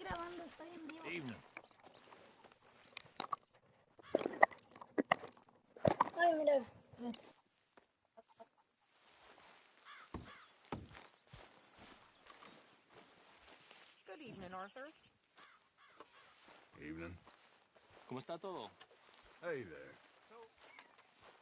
grabando, estoy en vivo. Evening. Ay, mira. Good evening, Arthur. Evening. ¿Cómo está todo? Hey there. So,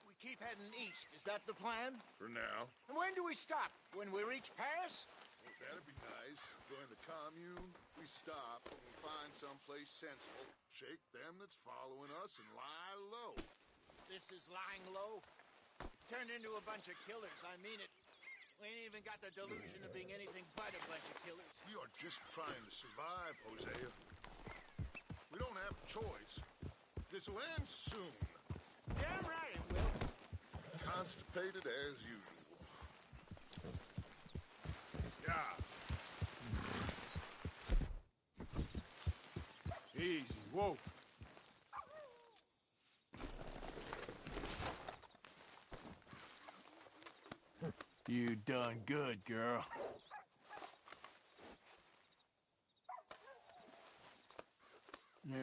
we keep heading east. Is that the plan? For now. And when do we stop? When we reach Paris? Well, that'd be nice. Join the commune, we stop, and we find someplace sensible, shake them that's following us, and lie low. This is lying low. Turned into a bunch of killers, I mean it. We ain't even got the delusion of being anything but a bunch of killers. We are just trying to survive, Hosea. We don't have a choice. This'll end soon. Damn right it will. Constipated as usual. Yeah. Easy, whoa. You done good, girl. Yeah,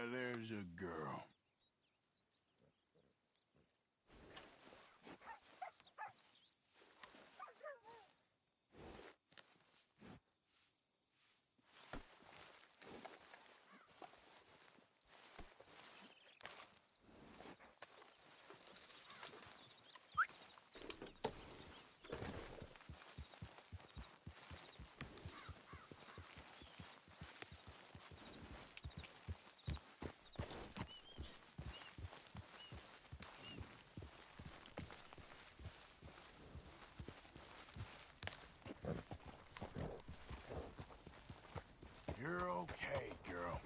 there's a girl. You're okay, girl.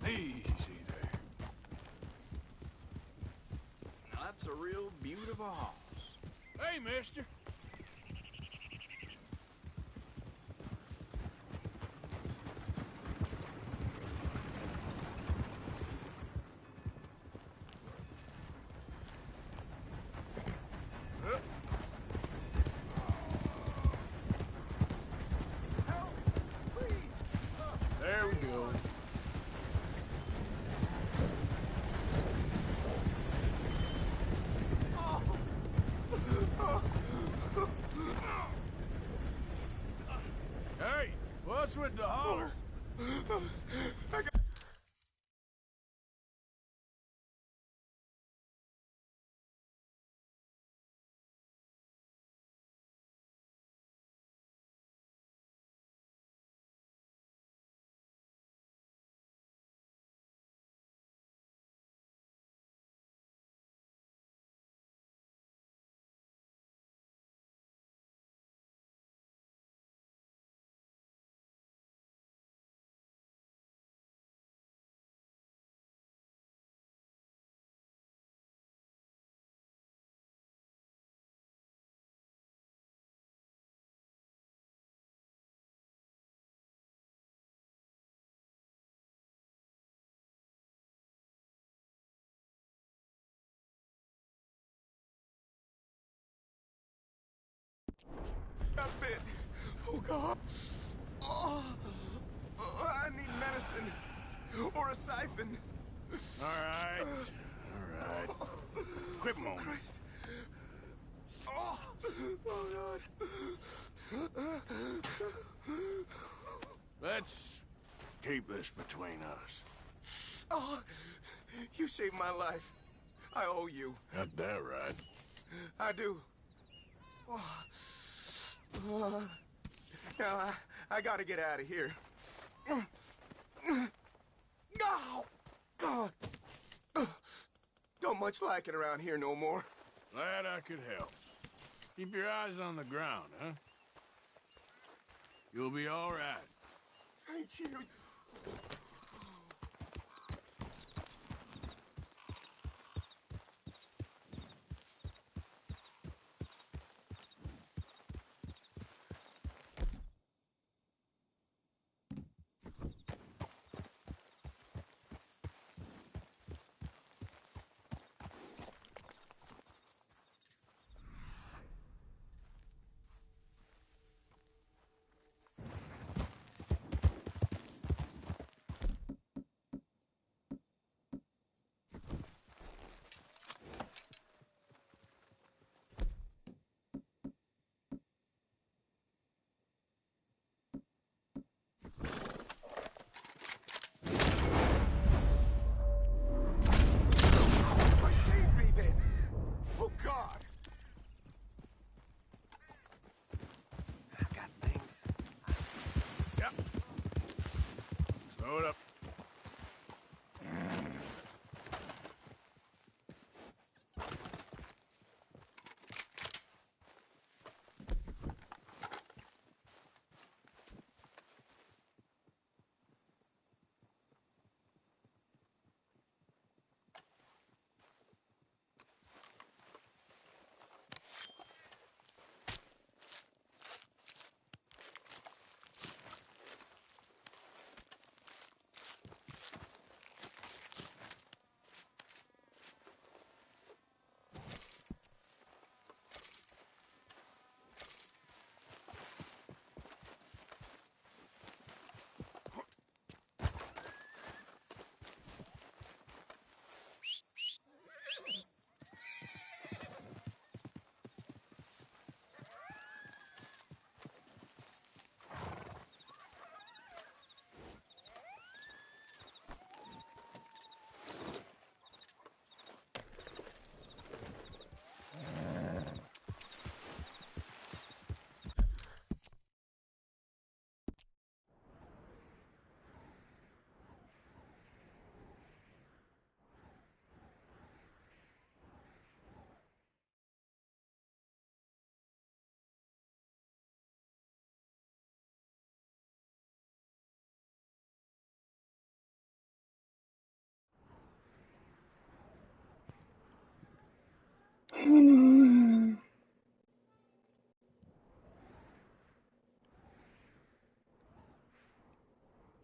Easy there. Now that's a real beautiful house. Hey, mister. There we go. Hey, what's with the holler? got bit. Oh, God. Oh, I need medicine. Or a siphon. All right. All right. Quit moaning. Christ. Oh, oh, God. Let's keep this between us. Oh, you saved my life. I owe you. Got that right. I do. Now, I gotta get out of here. Oh, God. Don't much like it around here no more. Glad I could help. Keep your eyes on the ground, huh? You'll be all right. Thank you. Why saved me then? Oh, God. I got things. Yep. Slow it up.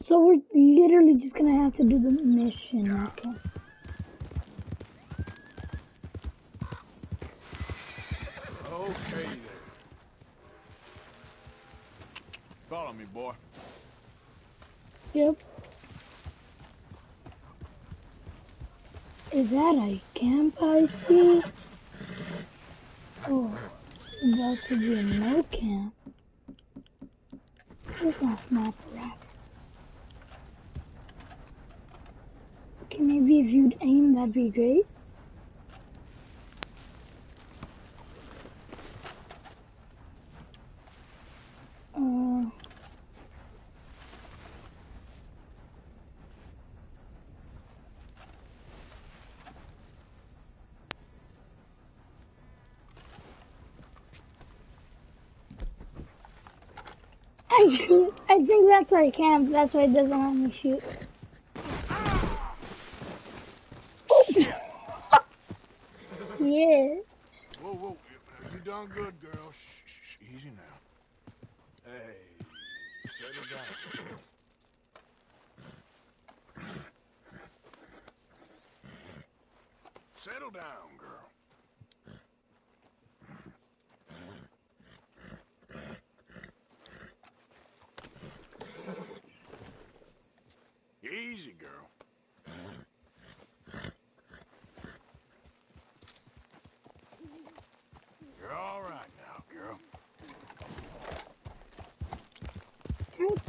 So we're literally just gonna have to do the mission, okay? Okay there. Follow me, boy. Yep. Is that a camp I see? Oh, about to be a no camp. Where's my sniper rifle? Okay, maybe if you'd aim, that'd be great. I think that's our camp. That's why it doesn't let me shoot. Yeah. Whoa, whoa. You done good, girl. Shh, shh, shh. Easy now. Hey, settle down. Settle down, girl.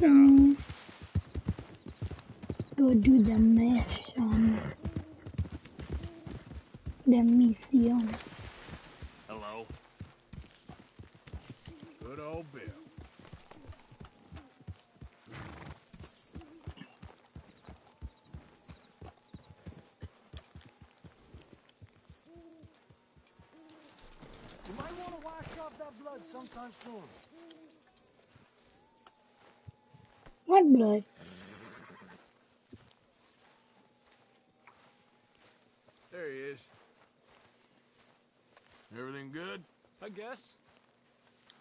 Go do the mission. The mission. Hello? Good old Bill. You might want to wash off that blood sometime soon. What blood? There he is. Everything good? I guess.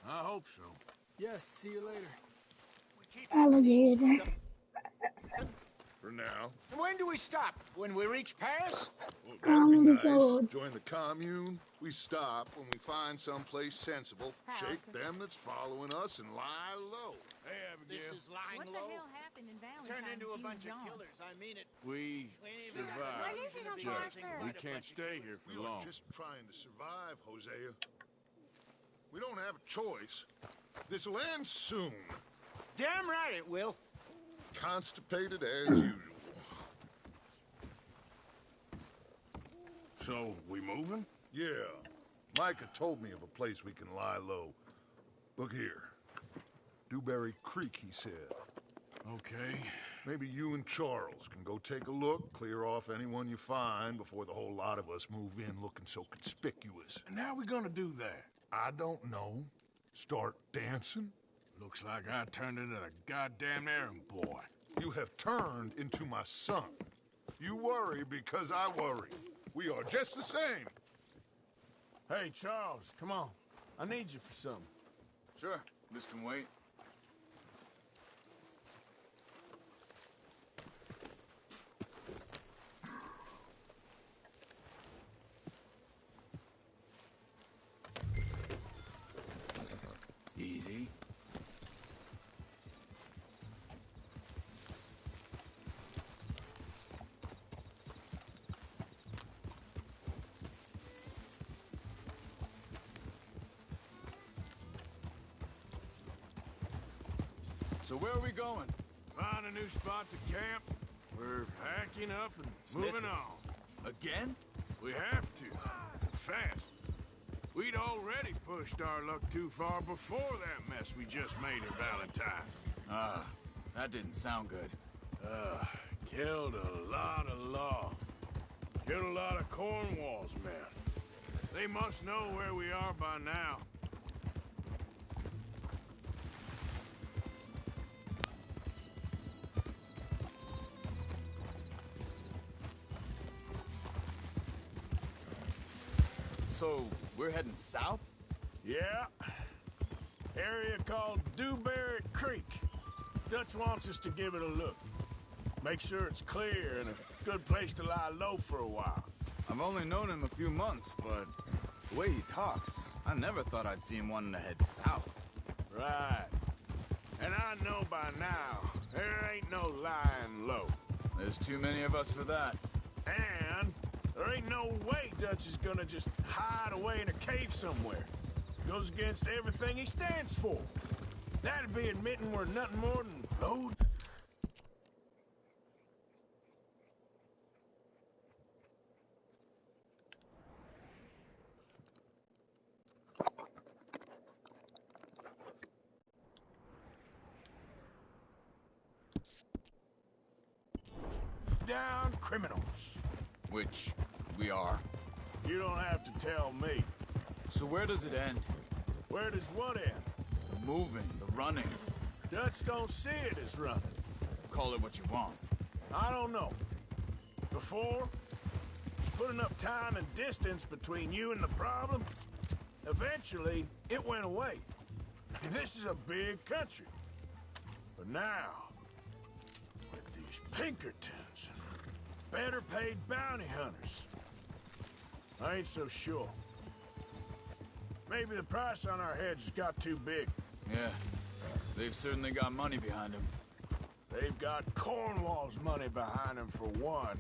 I hope so. Yes, see you later. Alligator. For now. And when do we stop? When we reach Paris? Well, that'd be On the nice. road. Join the commune. We stop when we find someplace sensible. Shake them that's following us and lie low. Hey, This Abigail. is lying What the low. hell happened in Valentine? Turned into a you bunch and of John? killers. I mean it. We We ain't even got the survived. What is it delusion to on be March anything 3rd? We but a can't bunch of stay killers. here for We are long. just trying to survive, Hosea. We don't have a choice. This'll end soon. Damn right it will. Constipated as usual. So, we moving? Yeah. Micah told me of a place we can lie low. Look here. Dewberry Creek, he said. Okay. Maybe you and Charles can go take a look, clear off anyone you find before the whole lot of us move in looking so conspicuous. And how we gonna do that? I don't know. Start dancing? Looks like I turned into the goddamn errand boy. You have turned into my son. You worry because I worry. We are just the same. Hey, Charles, come on. I need you for something. Sure, this can wait. Easy. So where are we going? Find a new spot to camp. We're packing up and Smith. moving on. Again? We have to. Fast. We'd already pushed our luck too far before that mess we just made in Valentine. That didn't sound good. Killed a lot of law. Killed a lot of Cornwall's men. They must know where we are by now. So, we're heading south? Yeah. Area called Dewberry Creek. Dutch wants us to give it a look. Make sure it's clear and a good place to lie low for a while. I've only known him a few months, but the way he talks, I never thought I'd see him wanting to head south. Right. And I know by now, there ain't no lying low. There's too many of us for that. And there ain't no way Dutch is gonna just hide away in a cave somewhere. Goes against everything he stands for. That'd be admitting we're nothing more than low. Down criminals. Which we are. You don't have to tell me. So where does it end? Where does what end? The moving, the running. Dutch don't see it as running. Call it what you want. I don't know. Before, put enough time and distance between you and the problem, eventually it went away. And this is a big country. But now, with these Pinkertons and better paid bounty hunters, I ain't so sure. Maybe the price on our heads has got too big. Yeah, they've certainly got money behind them. They've got Cornwall's money behind them for one,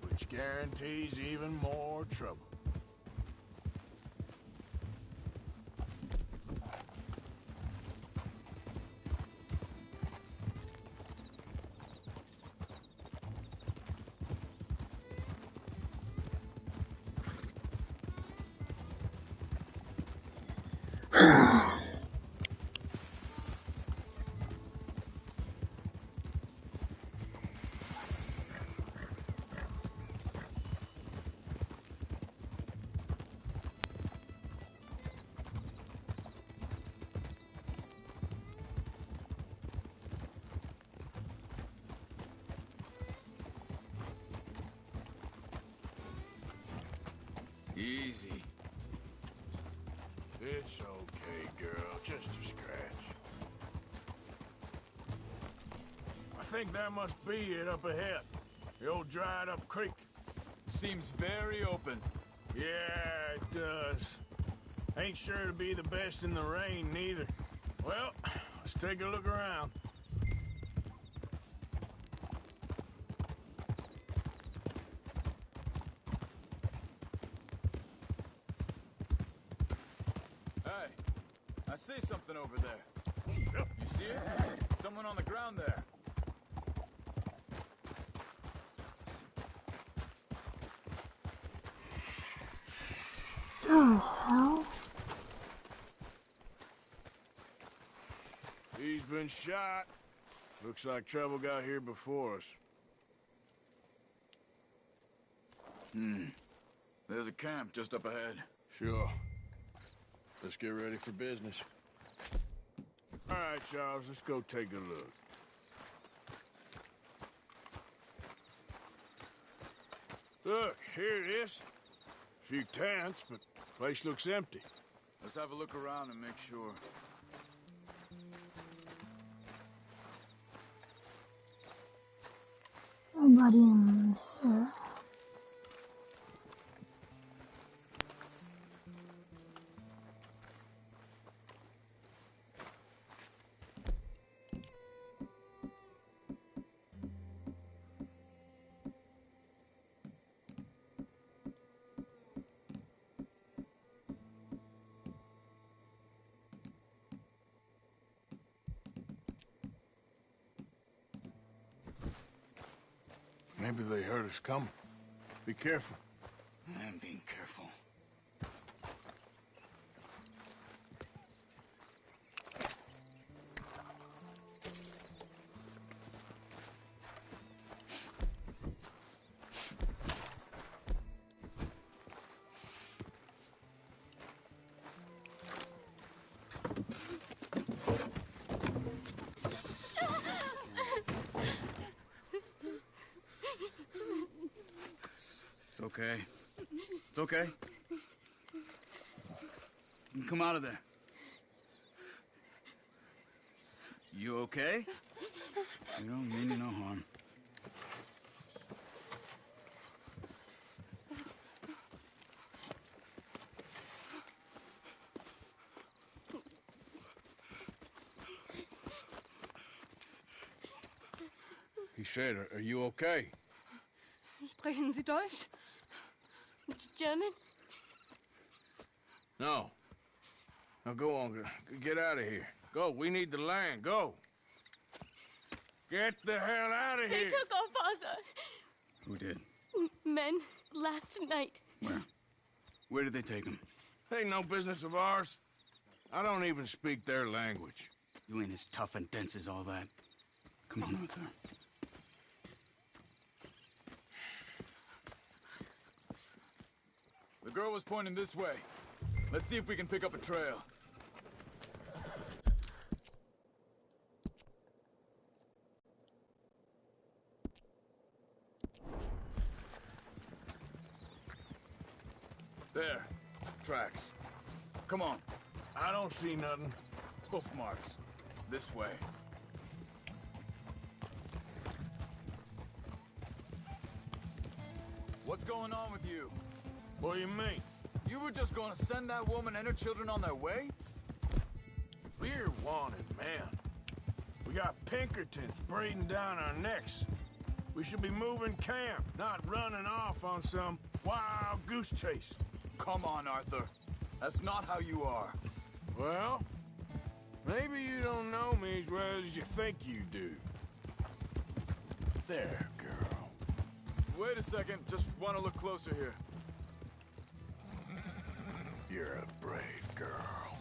which guarantees even more trouble. Easy. It's okay, girl. Just a scratch. I think that must be it up ahead. The old dried up creek. Seems very open. Yeah, it does. Ain't sure to be the best in the rain, neither. Well, let's take a look around. Hey, I see something over there. You see it? Someone on the ground there. Oh, hell. He's been shot. Looks like trouble got here before us. There's a camp just up ahead. Sure. Let's get ready for business. All right, Charles, let's go take a look. Look, here it is. A few tents, but the place looks empty. Let's have a look around and make sure. Nobody in here. Maybe they heard us coming. Be careful. I'm being careful. It's okay. It's okay. You can come out of there. You okay? You don't mean you no harm. He said, are you okay? Sprechen Sie Deutsch? German? No. Now go on. Get out of here. Go. We need the land. Go. Get the hell out of They here. took our father. Who did? Men, last night. Where? Where did they take him? Ain't no business of ours. I don't even speak their language. You ain't as tough and dense as all that. Come on, Arthur. The girl was pointing this way. Let's see if we can pick up a trail. There. Tracks. Come on. I don't see nothing. Hoof marks. This way. What's going on with you? What do you mean? You were just gonna send that woman and her children on their way? We're wanted, man. We got Pinkertons breathing down our necks. We should be moving camp, not running off on some wild goose chase. Come on, Arthur. That's not how you are. Well, maybe you don't know me as well as you think you do. There, girl. Wait a second. Just want to look closer here. You're a brave girl.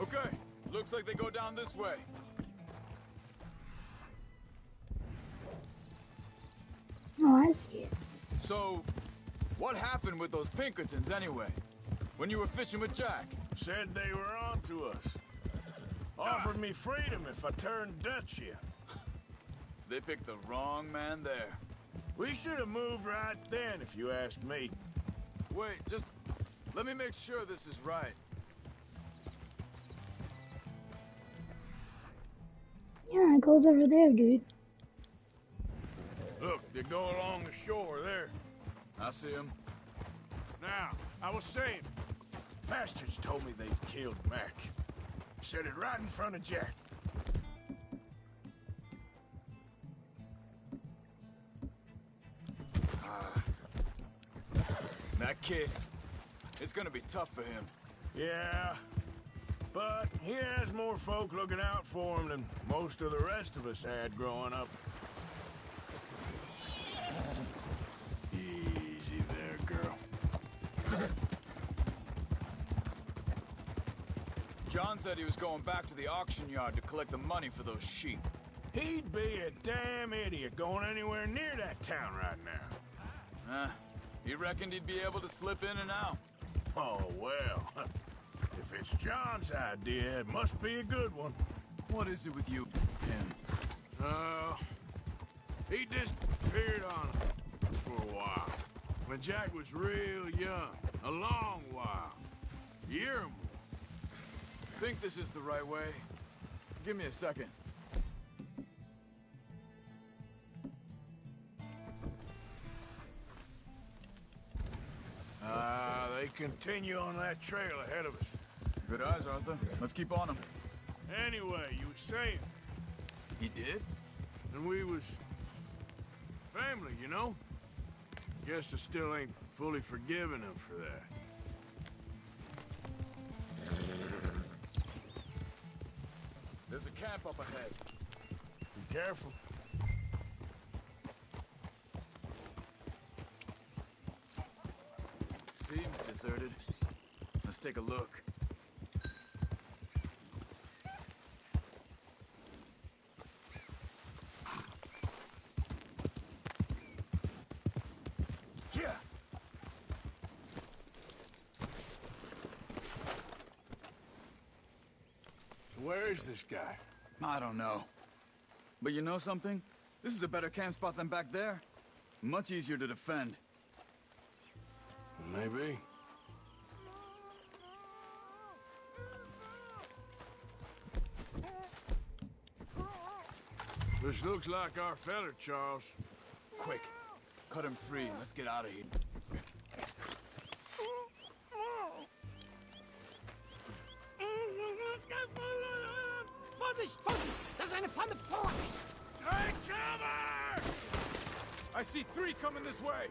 Okay, looks like they go down this way. Oh, I see it. So, what happened with those Pinkertons anyway? When you were fishing with Jack? Said they were on to us. Offered me freedom if I turned Dutch here. They picked the wrong man there. We should have moved right then, if you ask me. Wait, just let me make sure this is right. Yeah, it goes over there, dude. Look, they go along the shore there. I see him. Now, I was saying, bastards told me they killed Mac. Said it right in front of Jack. That kid, it's gonna be tough for him. Yeah, but he has more folk looking out for him than most of the rest of us had growing up. Easy there, girl. John said he was going back to the auction yard to collect the money for those sheep. He'd be a damn idiot going anywhere near that town right now. He reckoned he'd be able to slip in and out. Oh, well. If it's John's idea, it must be a good one. What is it with you, him? He disappeared on him for a while. When Jack was real young. A long while. A year or more. Think this is the right way? Give me a second. They continue on that trail ahead of us. Good eyes, Arthur. Let's keep on him. Anyway, you were saying, He did? and we was family, you know? Guess I still ain't fully forgiven him for that. There's a camp up ahead. Be careful. Seems deserted. Let's take a look. Yeah. So where is this guy? I don't know. But you know something? This is a better camp spot than back there. Much easier to defend. Maybe. This looks like our feller, Charles. Quick, cut him free and let's get out of here. Vorsicht, Vorsicht! Das ist eine Falle! Vorsicht! Take cover! I see 3 coming this way.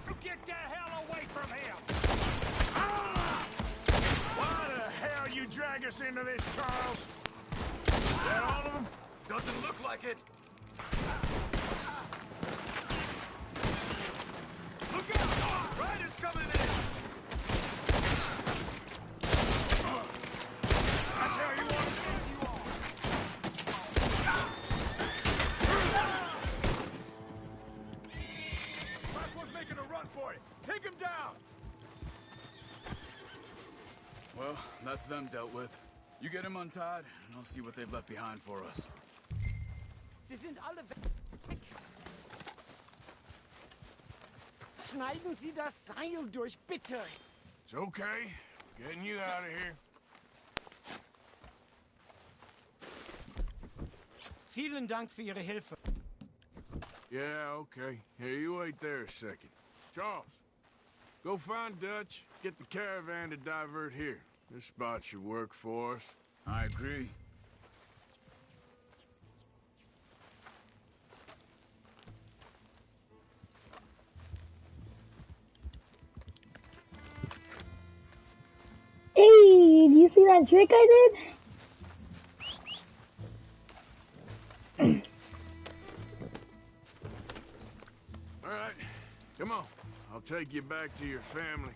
You get the hell away from him! Why the hell you drag us into this, Charles? Is that all of them? Doesn't look like it. Look out! Riders coming in! That's how you want to get you on. Last one's making a run for it. Take him down! Well, that's them dealt with. You get him untied, and I'll see what they've left behind for us. Sie sind alle weg! Schneiden Sie das Seil durch, bitte! It's okay. Getting you out of here. Vielen Dank für Ihre Hilfe. Yeah, okay. Here, you wait there a second. Charles, go find Dutch. Get the caravan to divert here. This spot should work for us. I agree. Hey, do you see that trick I did? All right, come on. I'll take you back to your family.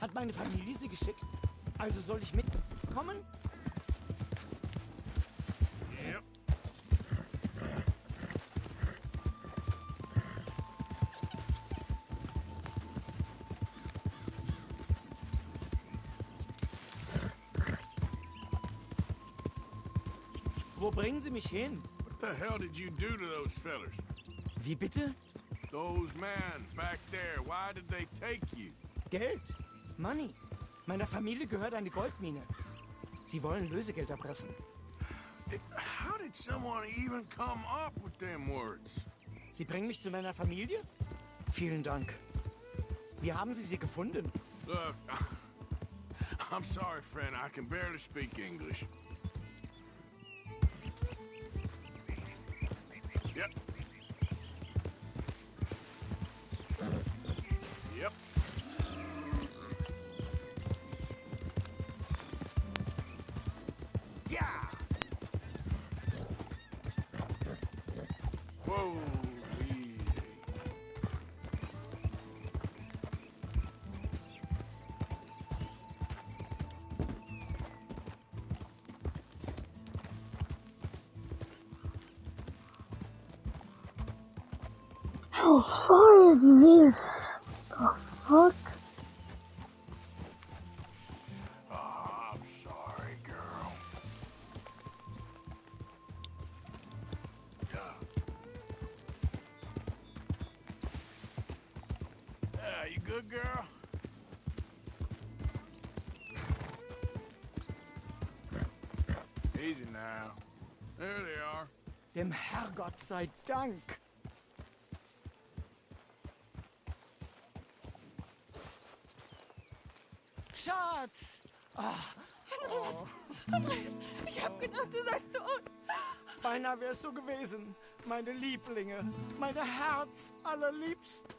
Hat meine Familie Sie geschickt? Also soll ich mitkommen? kommen? Yep. Wo bringen Sie mich hin? What the hell did you do to those fellers? Wie bitte? Those men back there, why did they take you? Geld. Money. Meiner Familie gehört eine Goldmine. Sie wollen Lösegeld erpressen. How did someone even come up with them words? Sie bringen mich zu meiner Familie? Vielen Dank. Wie haben Sie sie gefunden? Look, I'm sorry, friend. I can barely speak English. Yep. Yep. Yeah. Whoa, easy. How far is this? The fuck? Oh, I'm sorry, girl. Yeah, you good, girl? Easy now. There they are. Dem Herrgott sei Dank. Schatz! Andreas, ich hab gedacht, du seist tot. Beinahe wärst du gewesen. Meine Lieblinge. Meine Herz allerliebsten.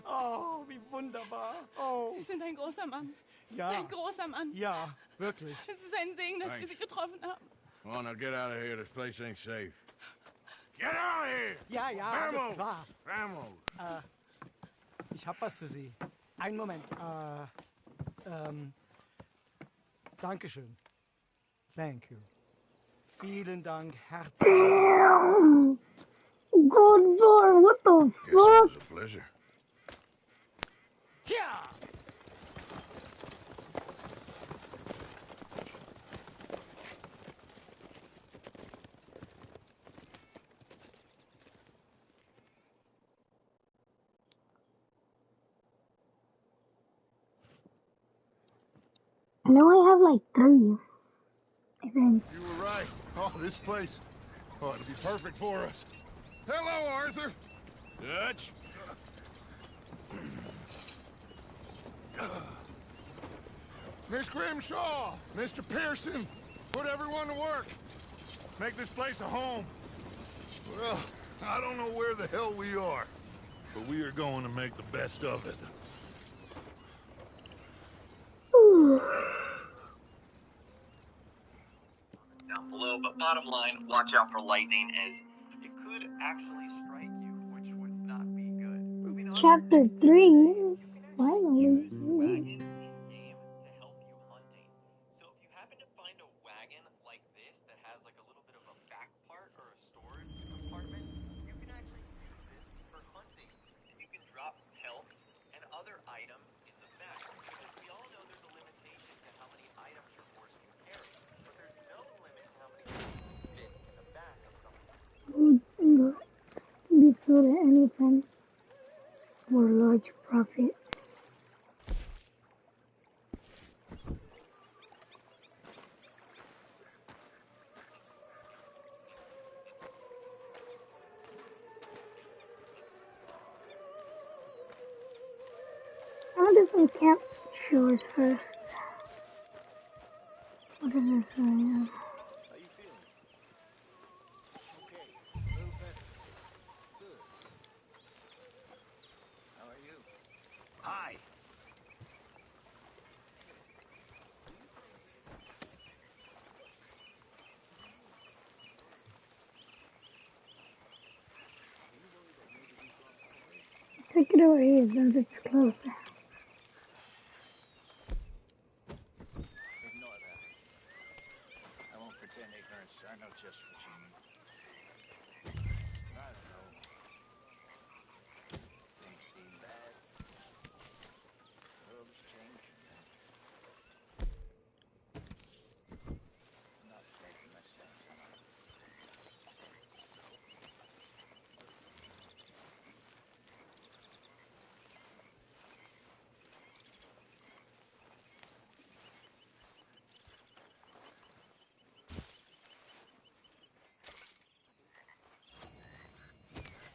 Oh, wie wunderbar. Oh. Sie sind ein großer Mann. Ja. Ein großer Mann. Ja, wirklich. Es ist ein Segen, dass wir Sie getroffen haben. Come on, now get out of here. This place ain't safe. Get out of here! Ja, ja, alles klar. Vamos! Ich hab was für Sie. Einen Moment. Dankeschön. Thank you. Vielen Dank, herzlich. Damn! Gold bar, what the Guess it was a pleasure. Ja! Now I have like 3. I think. You were right. Oh, this place ought to be perfect for us. Hello, Arthur. Dutch? Miss Grimshaw, Mr. Pearson, put everyone to work. Make this place a home. Well, I don't know where the hell we are, but we are going to make the best of it. Down below, but bottom line, watch out for lightning as it could actually strike you, which would not be good. Moving on. Chapter 3. Finally. Use wagons in-game to help you hunting. So if you happen to find a wagon like this that has like a little bit of a back part or a storage compartment, you can actually use this for hunting. You can drop pelts and other items in the back. Because we all know there's a limitation to how many items your horse can carry. But there's no limit to how many things fit in the back of something. Be sold at any times for large profit. I'll do some camp chores first. What is this one? How you feeling? Okay, a little better. Good. How are you? Hi. Take it over here since it's closer. Ignore that.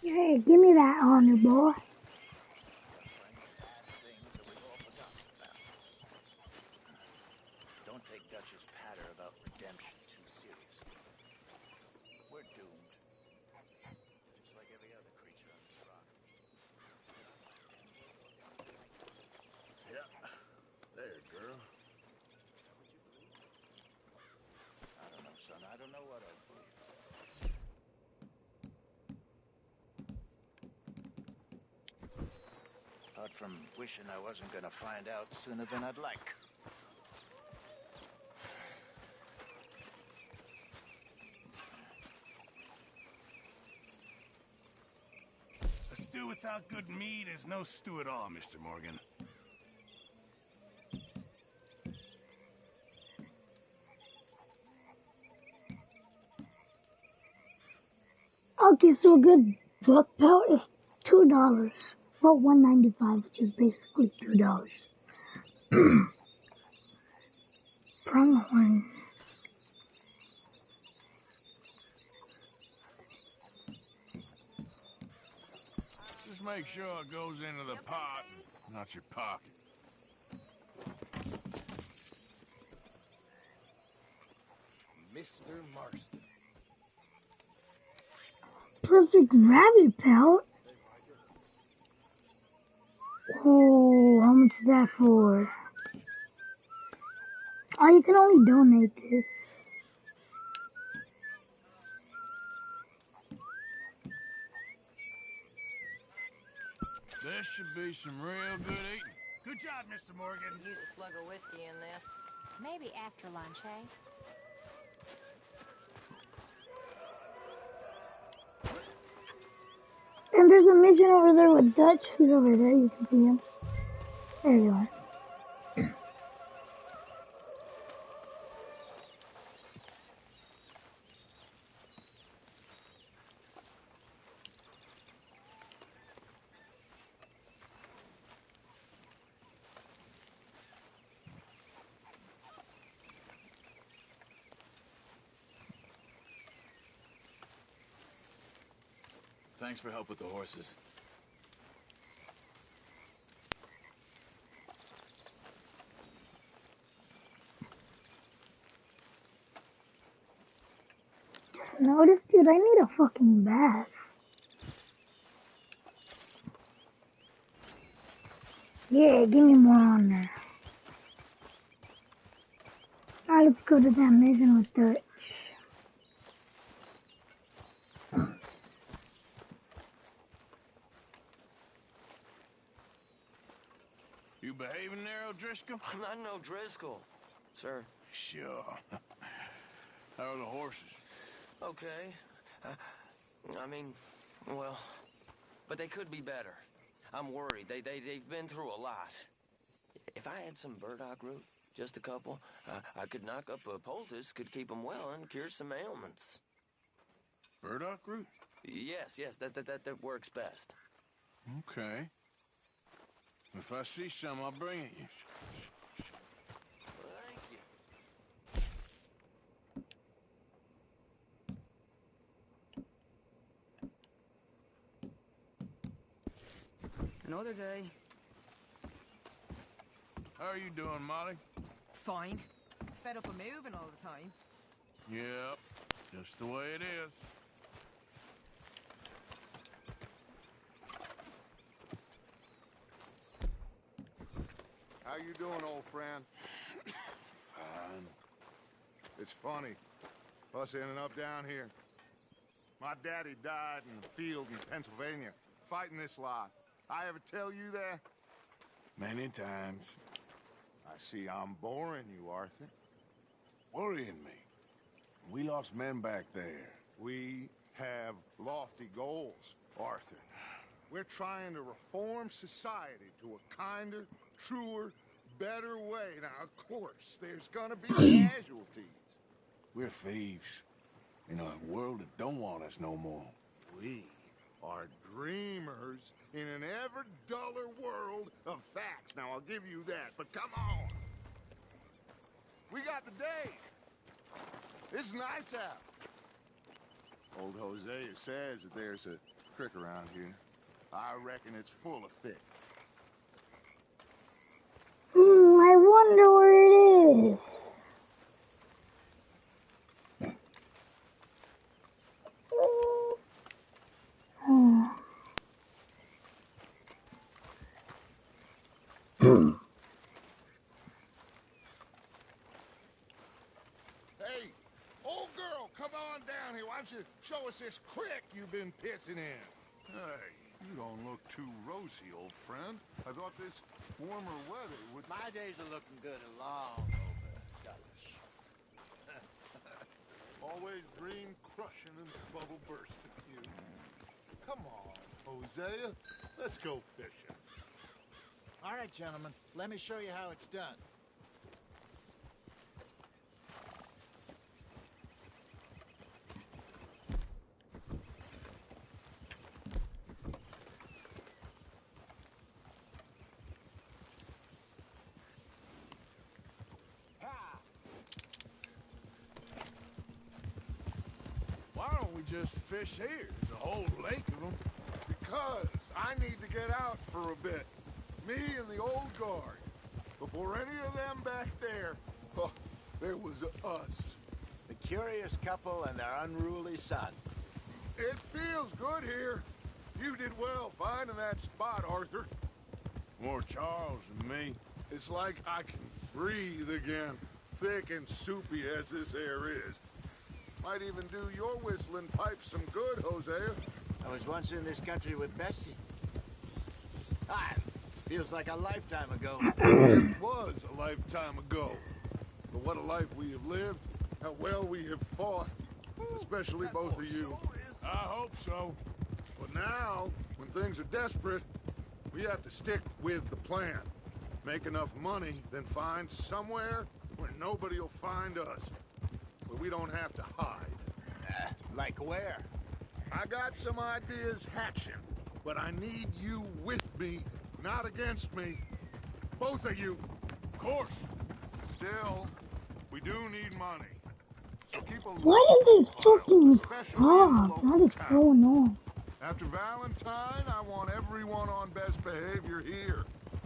Yeah, give me that honor, boy. Don't take Dutch's patter about redemption too seriously. We're doomed. Just like every other creature on this rock. Yeah. There, girl. I don't know, son. I don't know what I believe. Apart from wishing I wasn't gonna find out sooner than I'd like. A stew without good meat is no stew at all, Mr. Morgan. Okay, so a good buck pelt is $2. Well, $1.95, which is basically $2. Pronghorn. Just make sure it goes into the pot, not your pocket. Mr. Marston. Perfect rabbit pelt. Oh, how much is that for? Oh, you can only donate this. This should be some real good eating. Good job, Mr. Morgan. Use a slug of whiskey in this. Maybe after lunch, eh? And there's a midget over there with Dutch. He's over there. You can see him. There you are. Thanks for help with the horses. Just noticed, dude, I need a fucking bath. Yeah, give me more on there. Now let's go to that mission with Dutch. You behaving there, O'Driscoll? I'm not no Driscoll, sir. Sure. How are the horses? Okay. I mean, well, but they could be better. I'm worried. They've been through a lot. If I had some burdock root, just a couple, I could knock up a poultice, could keep them well, and cure some ailments. Burdock root? Yes, that works best. Okay. If I see some, I'll bring it you. Thank you. Another day. How are you doing, Molly? Fine. Fed up of moving all the time. Yep. Just the way it is. How you doing, old friend? Fine. It's funny, us ending up down here. My daddy died in the field in Pennsylvania, fighting this lot. I ever tell you that? Many times. I see I'm boring you, Arthur. Worrying me. We lost men back there. We have lofty goals, Arthur. We're trying to reform society to a kinder, truer, better way. Now, of course, there's gonna be casualties. We're thieves. In a world that don't want us no more. We are dreamers in an ever duller world of facts. Now, I'll give you that, but come on. We got the day. It's nice out. Old Hosea says that there's a creek around here. I reckon it's full of fish. I wonder where it is. Hey, old girl, come on down here. Why don't you show us this creek you've been pissing in? Hey, you don't look too rosy, old friend. I thought this warmer weather would... My days are looking good and long over, Dutch. Always dream crushing and bubble bursting, you. Come on, Hosea. Let's go fishing. All right, gentlemen. Let me show you how it's done. Why don't we just fish here? There's a whole lake of them. Because I need to get out for a bit. Me and the old guard. Before any of them back there, oh, there was us. The curious couple and their unruly son. It feels good here. You did well finding that spot, Arthur. More Charles than me. It's like I can breathe again, thick and soupy as this air is. Might even do your whistling pipes some good, Hosea. I was once in this country with Bessie. Feels like a lifetime ago. It was a lifetime ago. But what a life we have lived. How well we have fought. Especially both of you. I hope so. But now, when things are desperate, we have to stick with the plan. Make enough money, then find somewhere where nobody will find us. Where we don't have to hide. Like where? I got some ideas hatching, but I need you with me, not against me. Both of you. Of course. Still, we do need money. So keep a Why did they fucking stop? That is so annoying. After Valentine, I want everyone on best behavior here.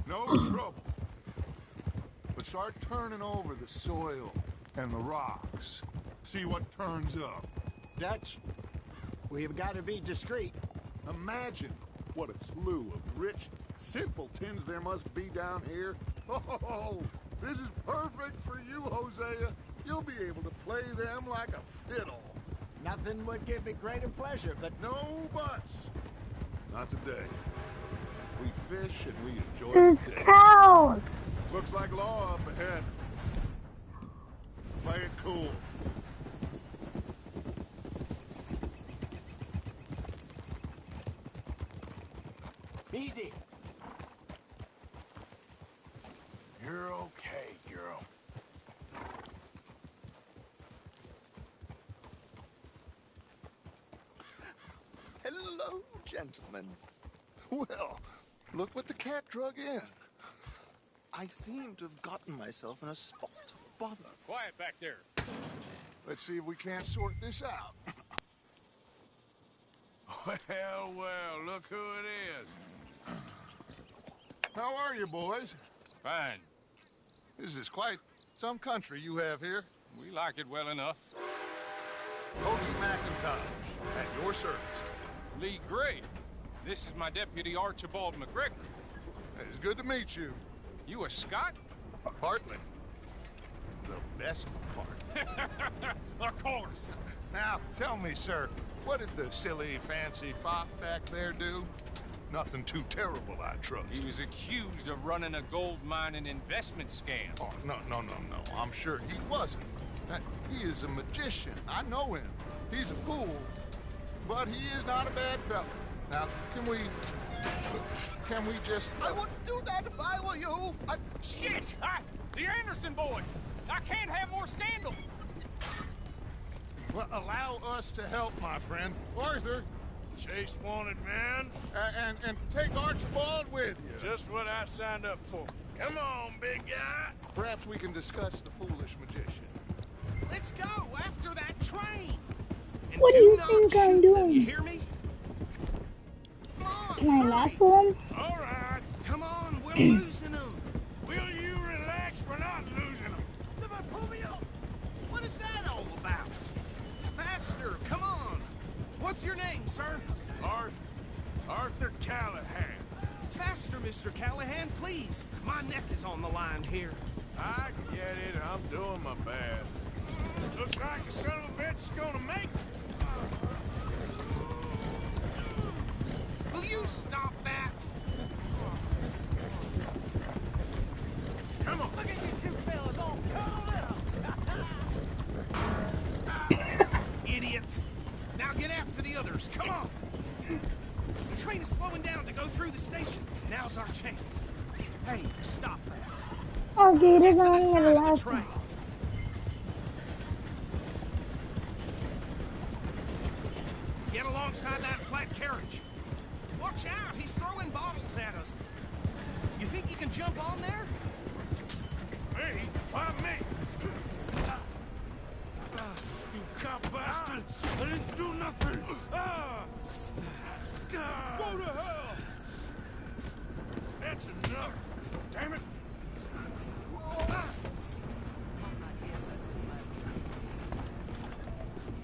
No trouble. But start turning over the soil and the rocks. See what turns up. Dutch, we've got to be discreet. Imagine what a slew of rich simpletons there must be down here. Oh, this is perfect for you, Hosea. You'll be able to play them like a fiddle. Nothing would give me greater pleasure, but... No buts. Not today. We fish and we enjoy There's the day. cows. Looks like law up ahead. Play it cool. Easy. You're okay, girl. Hello, gentlemen. Well, look what the cat drug in. I seem to have gotten myself in a spot of bother. Quiet back there. Let's see if we can't sort this out. Well, look who it is. How are you, boys? Fine. This is quite some country you have here. We like it well enough. Cody McIntosh, at your service. Lee Gray. This is my deputy, Archibald McGregor. It's good to meet you. You a Scot? Partly. The best part. Of course. Now, tell me, sir, what did the silly, fancy fop back there do? Nothing too terrible, I trust. He was accused of running a gold mining investment scam. Oh, no. I'm sure he wasn't. He is a magician. I know him. He's a fool, but he is not a bad fellow. Now, can we just... I wouldn't do that if I were you. Shit! The Anderson boys! I can't have more scandal! Well, allow us to help, my friend. Arthur! Chase wanted man. And take Archibald with you. Just what I signed up for. Come on, big guy. Perhaps we can discuss the foolish magician. Let's go after that train. And What do you not think I'm shoot them, doing? You hear me? tackle him? All right. Come on, we're losing them. Will you relax? We're not losing them. Somebody pull me up. What is that all about? Faster, come on. What's your name, sir? Arthur Callahan. Faster, Mr. Callahan, please. My neck is on the line here. I get it. I'm doing my best. Looks like the son of a bitch is gonna make it. Will you stop that? Come on. Look at you two fellas all curled up. Idiot. Now get after the others. Come on. The train is slowing down to go through the station. Now's our chance. Hey, stop that. Okay, Get this to the is only side the of the last train. one. Get alongside that flat carriage. Watch out, he's throwing bottles at us. You think you can jump on there? Me? Why me? You cop bastard! I didn't do nothing! Go to hell! That's enough! Damn it!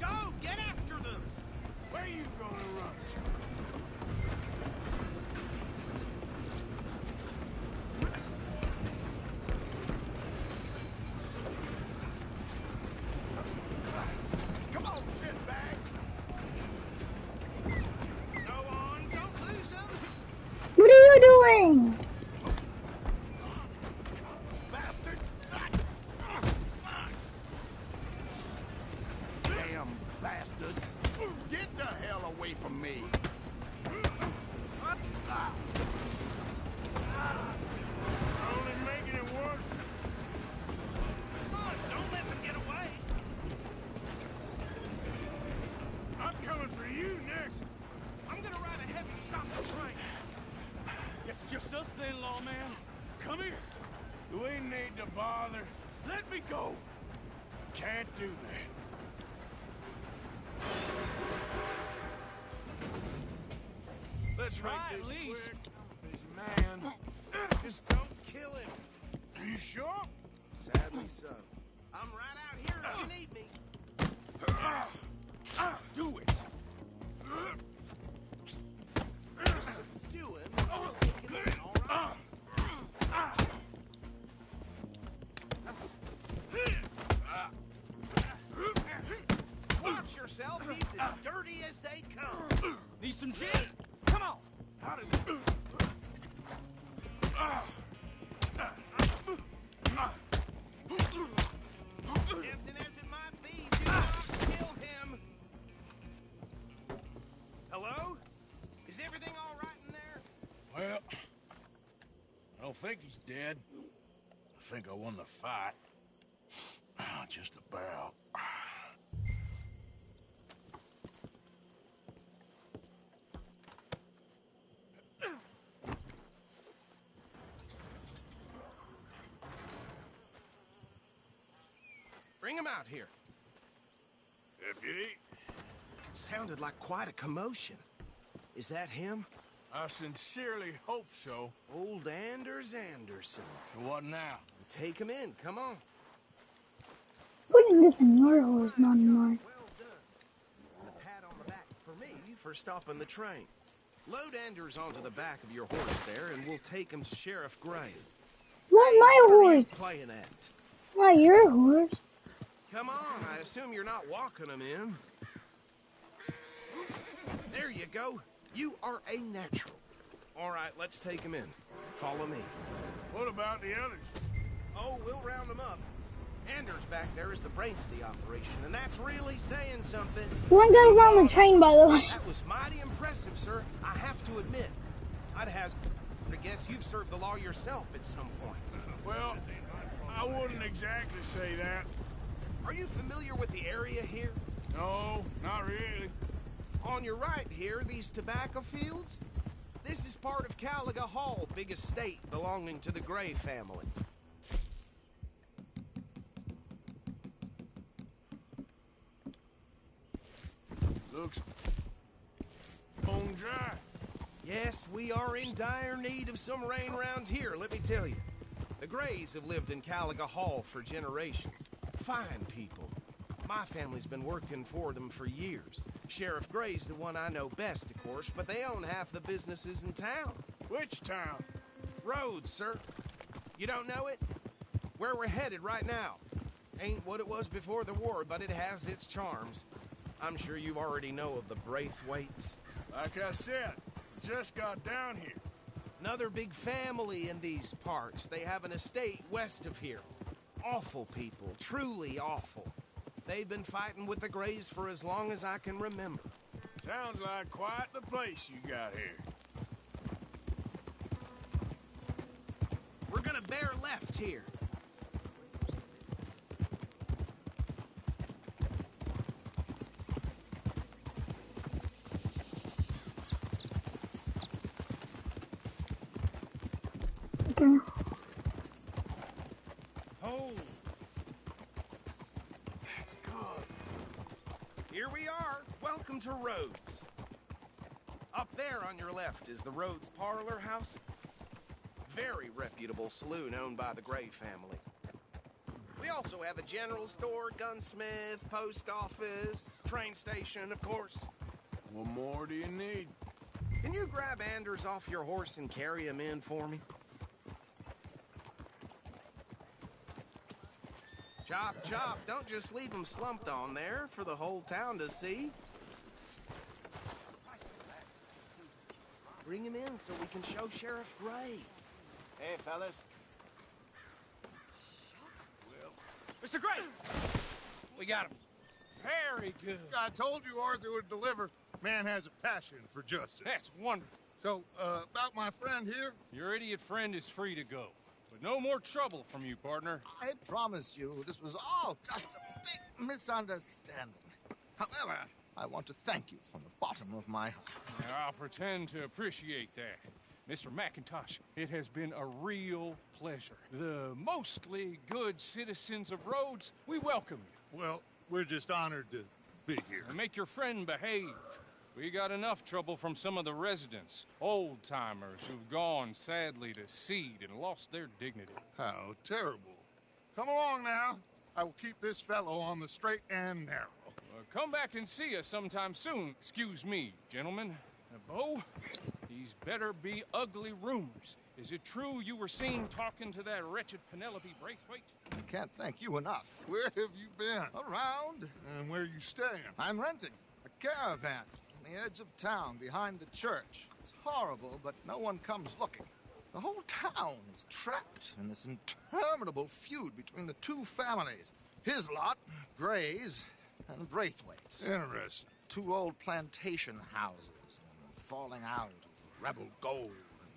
Go, get after them! Where you gonna run to? Come on, shitbag! Go on, don't lose them! What are you doing? Bastard! Damn bastard! Get the hell away from me. Only making it worse. Come on, don't let them get away! I'm coming for you next. I'm gonna ride ahead and stop the train. Guess it's just us then, lawman. Come here. Do we need to bother? Let me go. Can't do that. Let's Try make at this least. quick. Busy man. Just don't kill him. Are you sure? Sadly so. I'm right out here if you need me. Do it. Do him. All right. Watch yourself. He's as dirty as they come. Need some gin? Come on. How did that? Tempting as it might be, do not kill him. Hello? Is everything all right in there? Well, I don't think he's dead. I think I won the fight. Just about. Bring him out here. Deputy, Sounded like quite a commotion. Is that him? I sincerely hope so. Old Anders Anderson. So what now? Take him in, come on. Putting this in your horse, not in mine. Well done. And a pat on the back for me for stopping the train. Load Anders onto the back of your horse there, and we'll take him to Sheriff Gray. Not my What are you horse. playing at? Not your horse. Come on, I assume you're not walking him in. There you go. You are a natural. All right, let's take him in. Follow me. What about the others? Oh, we'll round them up. Anders back there is the brains of the operation, and that's really saying something. One goes on the train, by the way. That was mighty impressive, sir. I have to admit. I'd have to guess you've served the law yourself at some point. Well, I wouldn't exactly say that. Are you familiar with the area here? No, not really. On your right here, these tobacco fields? This is part of Caliga Hall, big estate belonging to the Gray family. Looks bone dry. Yeah, Yes, we are in dire need of some rain around here, let me tell you. The Grays have lived in Caliga Hall for generations. Fine people. My family's been working for them for years. Sheriff Gray's the one I know best, of course, but they own half the businesses in town. Which town? Rhodes, sir. You don't know it? Where we're headed right now. Ain't what it was before the war, but it has its charms. I'm sure you already know of the Braithwaites. Like I said, just got down here. Another big family in these parts. They have an estate west of here. Awful people, truly awful. They've been fighting with the Grays for as long as I can remember. Sounds like quite the place you got here. We're gonna bear left here. Okay. Oh. That's good. Here we are. Welcome to Rhodes. Up there on your left is the Rhodes Parlor House. Very reputable saloon owned by the Gray family. We also have a general store, gunsmith, post office, train station, of course. What more do you need? Can you grab Anders off your horse and carry him in for me? Chop, chop. Don't just leave him slumped on there for the whole town to see. Bring him in so we can show Sheriff Gray. Hey, fellas. Mr. Gray! We got him. Very good. I told you Arthur would deliver. Man has a passion for justice. That's wonderful. So, about my friend here? Your idiot friend is free to go. But no more trouble from you, partner. I promise you, this was all just a big misunderstanding. However, I want to thank you from the bottom of my heart. I'll pretend to appreciate that. Mr. McIntosh, it has been a real pleasure. The mostly good citizens of Rhodes, we welcome you. Well, we're just honored to be here. And make your friend behave. We got enough trouble from some of the residents, old-timers who've gone, sadly, to seed and lost their dignity. How terrible. Come along now. I will keep this fellow on the straight and narrow. Come back and see us sometime soon. Excuse me, gentlemen. Bo, these better be ugly rumors. Is it true you were seen talking to that wretched Penelope Braithwaite? I can't thank you enough. Where have you been? Around. And where are you staying? I'm renting a caravan on the edge of town behind the church. It's horrible, but no one comes looking. The whole town is trapped in this interminable feud between the two families. His lot, Gray's, and Braithwaite's. Interesting. Two old plantation houses, falling out of rebel gold,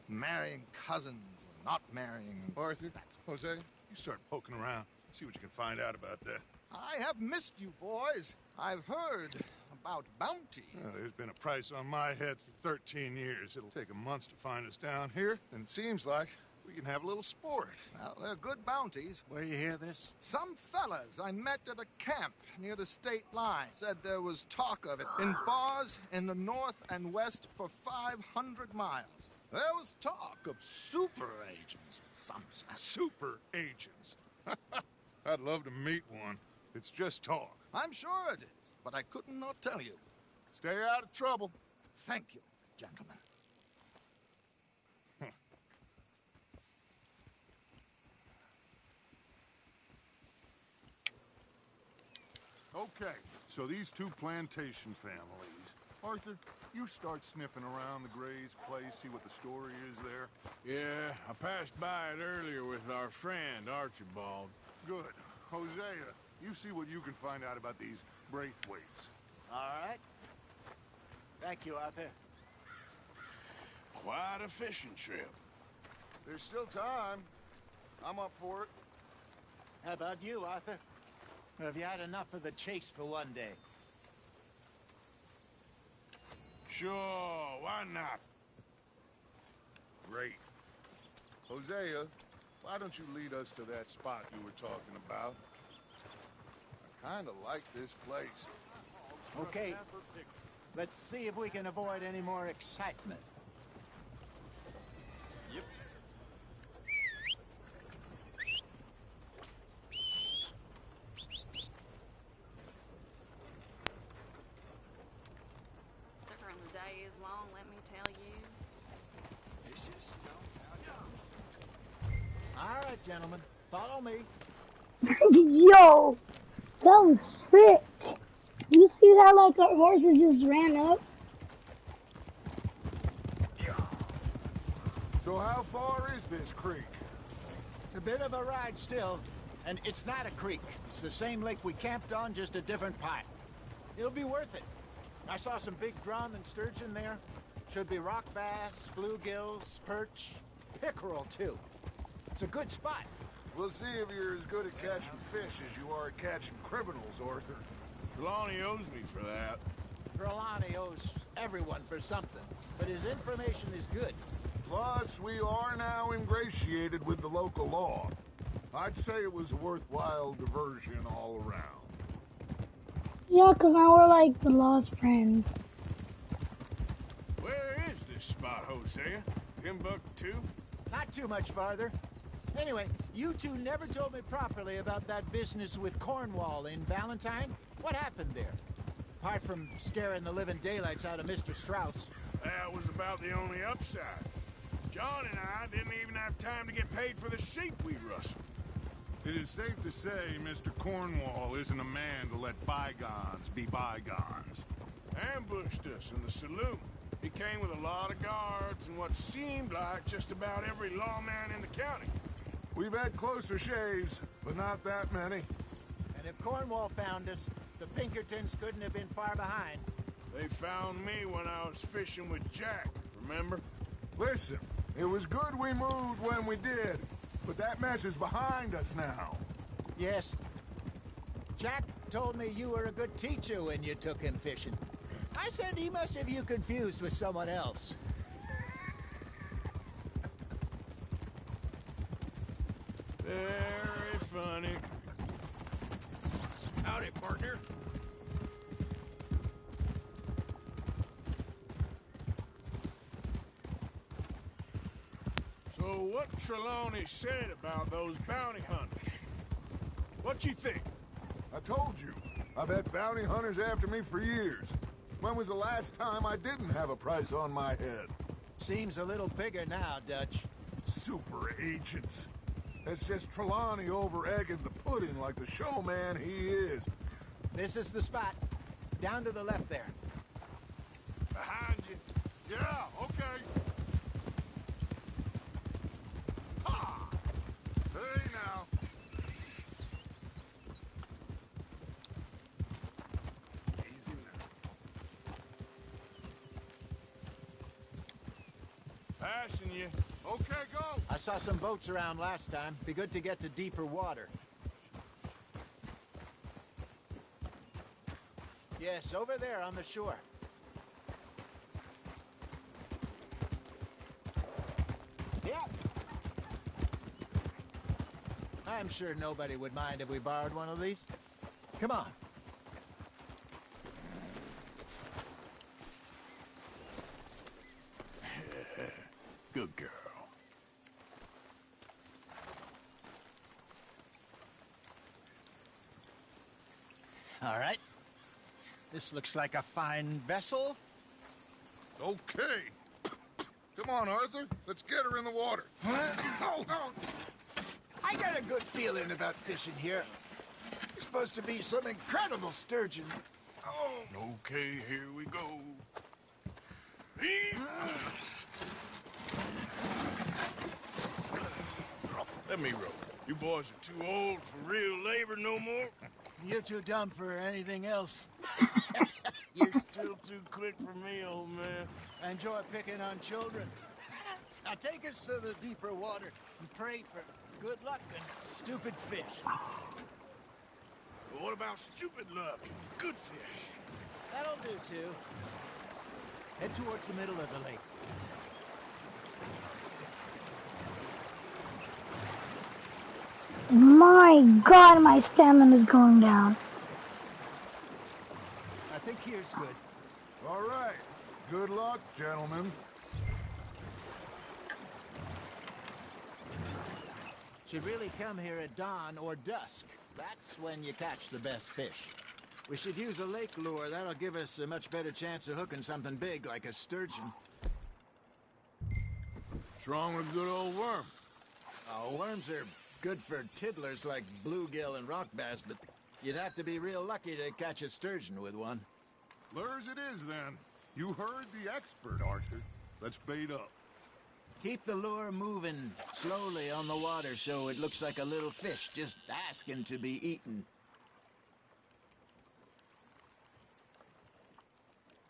and marrying cousins, or not marrying. Arthur, Jose, you start poking around. See what you can find out about that. I have missed you, boys. I've heard about bounty. Well, there's been a price on my head for 13 years. It'll take a month to find us down here, and it seems like we can have a little sport. Well, they're good bounties. Where you hear this? Some fellas I met at a camp near the state line said there was talk of it in bars in the north and west for 500 miles. There was talk of super agents. Some super agents. I'd love to meet one. It's just talk. I'm sure it is, but I couldn't not tell you. Stay out of trouble. Thank you, gentlemen. Okay, so these two plantation families. Arthur, you start sniffing around the Gray's place, see what the story is there. Yeah, I passed by it earlier with our friend, Archibald. Good. Hosea, you see what you can find out about these Braithwaites. All right. Thank you, Arthur. Quite a fishing trip. There's still time. I'm up for it. How about you, Arthur? Or have you had enough of the chase for one day? Sure, why not? Great. Hosea, why don't you lead us to that spot you were talking about? I kind of like this place. Okay. Let's see if we can avoid any more excitement. Yep. Sucker, and the day is long, let me tell you. It's just, All right, gentlemen, follow me. Yo, that was sick. You see that like our horses just ran up? So how far is this creek? It's a bit of a ride still, and it's not a creek. It's the same lake we camped on, just a different part. It'll be worth it. I saw some big drum and sturgeon there. Should be rock bass, bluegills, perch, pickerel too. It's a good spot. We'll see if you're as good at catching fish as you are at catching criminals, Arthur. Trelawney owes me for that. Trelawney owes everyone for something, but his information is good. Plus, we are now ingratiated with the local law. I'd say it was a worthwhile diversion all around. Yeah, 'cause now we're like the lost friends. Where is this spot, Hosea? Timbuktu? Not too much farther. Anyway, you two never told me properly about that business with Cornwall in Valentine. What happened there? Apart from scaring the living daylights out of Mr. Strauss. That was about the only upside. John and I didn't even have time to get paid for the sheep we rustled. It is safe to say Mr. Cornwall isn't a man to let bygones be bygones. Ambushed us in the saloon. He came with a lot of guards and what seemed like just about every lawman in the county. We've had closer shaves, but not that many. And if Cornwall found us, the Pinkertons couldn't have been far behind. They found me when I was fishing with Jack, remember? Listen, it was good we moved when we did, but that mess is behind us now. Yes. Jack told me you were a good teacher when you took him fishing. I said he must have you confused with someone else. Very funny. Howdy, partner. So what Trelawney said about those bounty hunters? What you think? I told you, I've had bounty hunters after me for years. When was the last time I didn't have a price on my head? Seems a little bigger now, Dutch. Super agents. It's just Trelawney over-egging the pudding like the showman he is. This is the spot. Down to the left there. Behind you. Yeah, okay. Ha! Hey now. Easy now. Passing you. Okay, go. I saw some boats around last time. Be good to get to deeper water. Yes, over there on the shore. Yep. I'm sure nobody would mind if we borrowed one of these. Come on. Good girl. All right. This looks like a fine vessel. Okay. Come on, Arthur. Let's get her in the water. Oh. I got a good feeling about fishing here. It's supposed to be some incredible sturgeon. Oh. Okay, here we go. Let me row. You boys are too old for real labor no more. You're too dumb for anything else. You're still too quick for me, old man. I enjoy picking on children. Now take us to the deeper water and pray for good luck and stupid fish. But what about stupid luck and good fish? That'll do, too. Head towards the middle of the lake. My God, my stamina's going down. I think here's good. All right. Good luck, gentlemen. Should really come here at dawn or dusk. That's when you catch the best fish. We should use a lake lure. That'll give us a much better chance of hooking something big like a sturgeon. What's wrong with a good old worm? Oh, worms are good for tiddlers like bluegill and rock bass, but you'd have to be real lucky to catch a sturgeon with one. Lures it is, then. You heard the expert, Arthur. Let's bait up. Keep the lure moving slowly on the water so it looks like a little fish just asking to be eaten.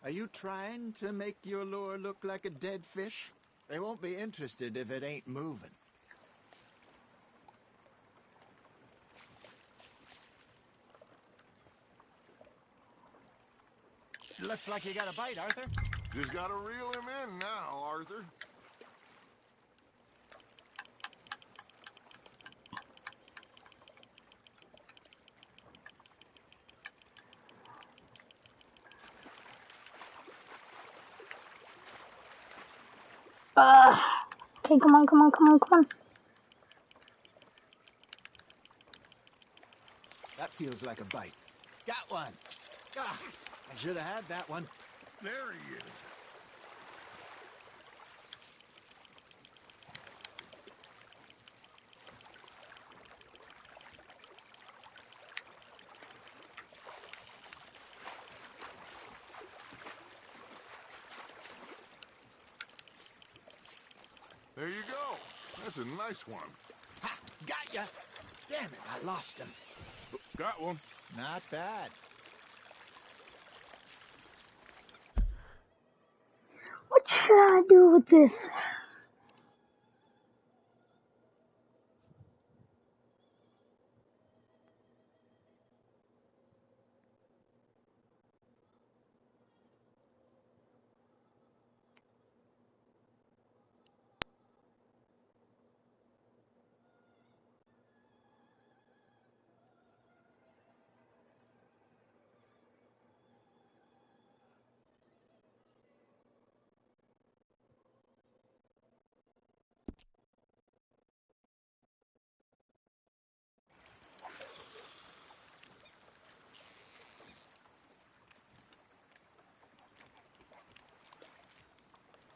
Are you trying to make your lure look like a dead fish? They won't be interested if it ain't moving. Looks like you got a bite, Arthur. Just gotta reel him in now, Arthur. Okay, come on, come on, come on, come on. That feels like a bite. Got one. Ah, I should have had that one. There he is. There you go. That's a nice one. Ha! Got ya! Damn it, I lost him. Got one. Not bad. What should I do with this?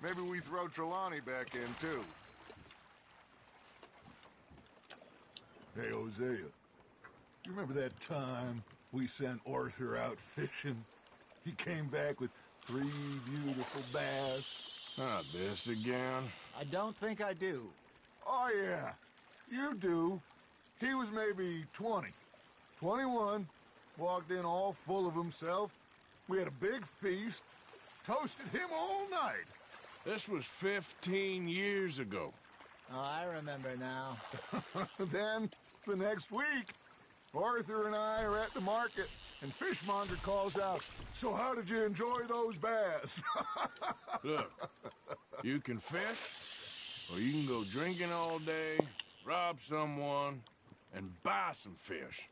Maybe we throw Trelawney back in, too. Hey, Hosea. You remember that time we sent Arthur out fishing? He came back with 3 beautiful bass. Not this again. I don't think I do. Oh, yeah. You do. He was maybe 20. 21. Walked in all full of himself. We had a big feast. Toasted him all night. This was 15 years ago. Oh, I remember now. Then, the next week, Arthur and I are at the market, and Fishmonger calls out, "So how did you enjoy those bass?" Look, you can fish, or you can go drinking all day, rob someone, and buy some fish.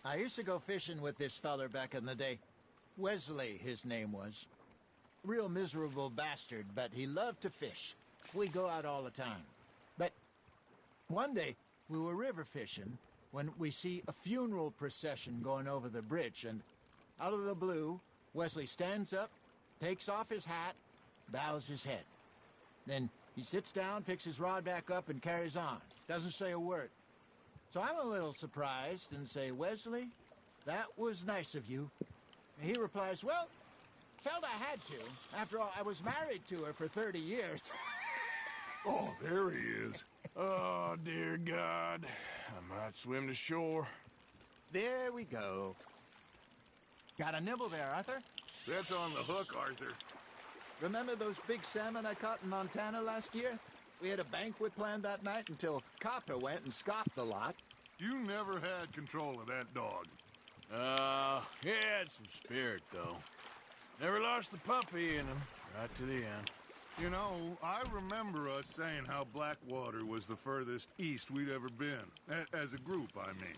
I used to go fishing with this feller back in the day. Wesley, his name was. Real miserable bastard, but he loved to fish. We'd go out all the time. But one day, we were river fishing when we see a funeral procession going over the bridge, and out of the blue, Wesley stands up, takes off his hat, bows his head. Then he sits down, picks his rod back up, and carries on. Doesn't say a word. So I'm a little surprised and say, "Wesley, that was nice of you." And he replies, "Well, felt I had to. After all, I was married to her for 30 years. Oh, there he is. Oh, dear God. I might swim to shore. There we go. Got a nibble there, Arthur? That's on the hook, Arthur. Remember those big salmon I caught in Montana last year? We had a banquet planned that night until Copper went and scoffed the lot. You never had control of that dog. He had some spirit, though. Never lost the puppy in him, right to the end. You know, I remember us saying how Blackwater was the furthest east we'd ever been. As a group, I mean.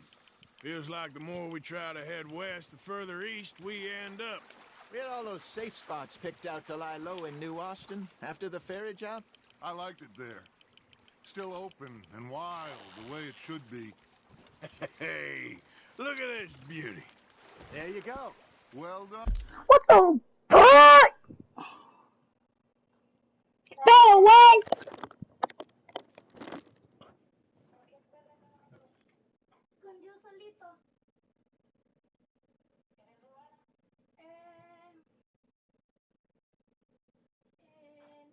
Feels like the more we try to head west, the further east we end up. We had all those safe spots picked out to lie low in New Austin after the ferry job. I liked it there. Still open and wild, the way it should be. Hey, look at this beauty. There you go. Well done. What the fuck? Go away! Con Dios solito.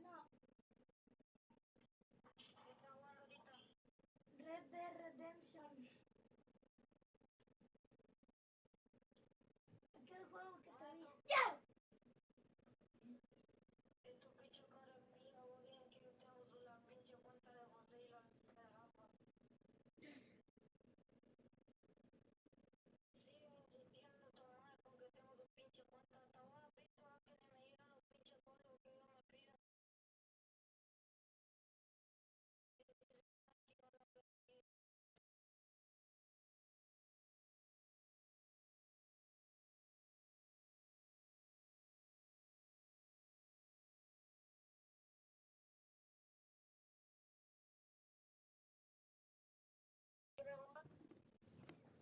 No. Red Dead Redemption. Aquel juego que te dije. ¡Ya!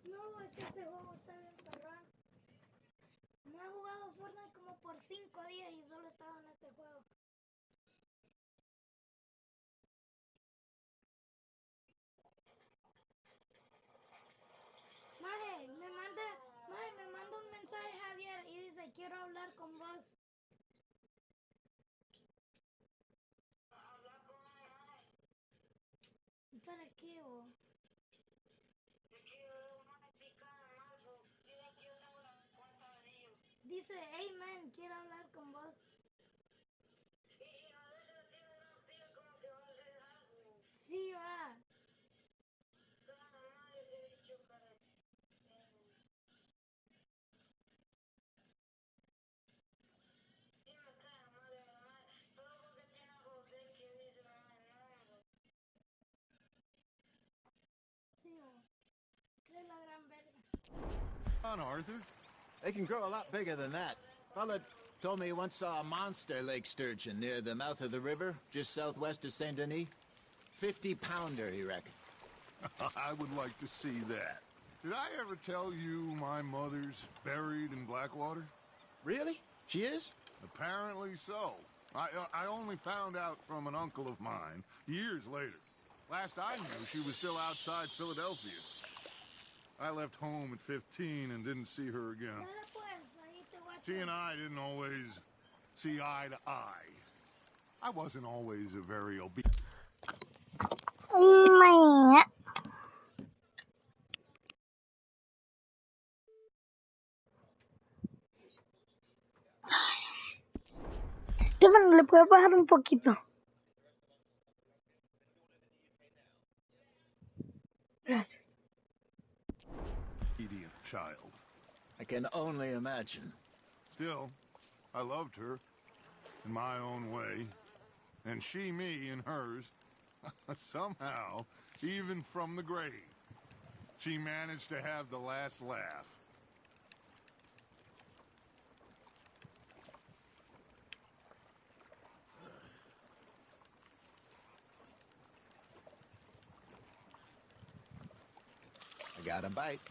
No, es que este juego está bien perrón. No he jugado Fortnite como por 5 días y solo he estado en este juego. Maje, me manda un mensaje Javier y dice, quiero hablar con vos. ¿Para qué, vos? Dice, hey man, quiero hablar con vos. Sí, va. Sí, va. ¿Qué es la gran verga? On, Arthur. They can grow a lot bigger than that. Fella told me he once saw a monster lake sturgeon near the mouth of the river, just southwest of Saint Denis. 50-pounder, he reckoned. I would like to see that. Did I ever tell you my mother's buried in Blackwater? Really? She is? Apparently so. I only found out from an uncle of mine years later. Last I knew, she was still outside Philadelphia. I left home at 15 and didn't see her again. She and I didn't always see eye to eye. I wasn't always a very obedient. Man. Stefan, ¿le puedes bajar un poquito? Gracias. Obedient child. I can only imagine. Still, I loved her in my own way, and she me in hers. Somehow, even from the grave, she managed to have the last laugh. I got a bite.